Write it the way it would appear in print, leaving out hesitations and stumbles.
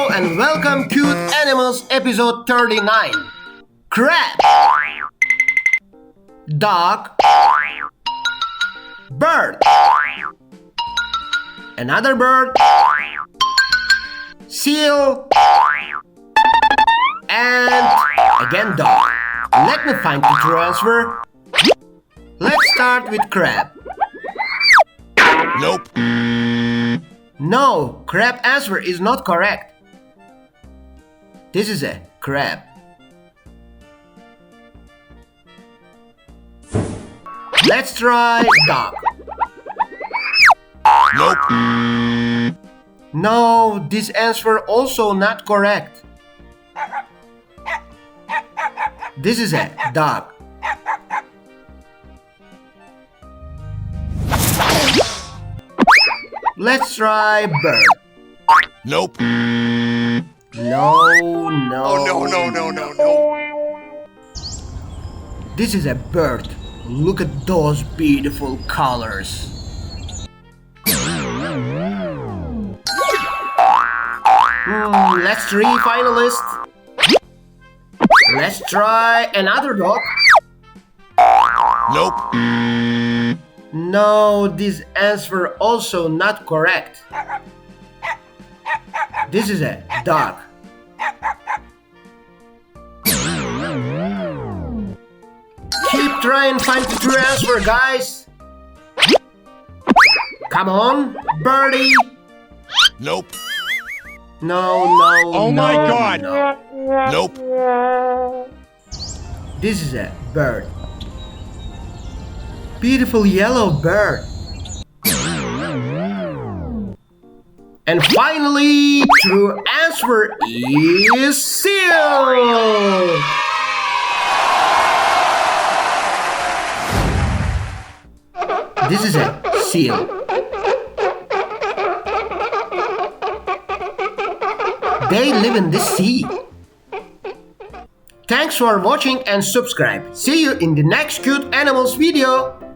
Hello and welcome Cute Animals episode 39. Crab, dog, bird, another bird, seal, and again dog. Let me find the true answer. Let's start with crab. Nope. No, crab answer is not correct. This is a crab. Let's try dog. Nope. No, this answer also not correct. This is a dog. Let's try bird. Nope. No. Oh, no. This is a bird. Look at those beautiful colors. Let's three finalists. Let's try another dog. Nope. No, this answer also not correct. This is a dog. Keep trying to find the true answer, guys. Come on, birdie. Nope. No. Oh my God. No. Nope. This is a bird. Beautiful yellow bird. And finally, true answer is seal. This is a seal. They live in the sea. Thanks for watching and subscribe. See you in the next Cute Animals video.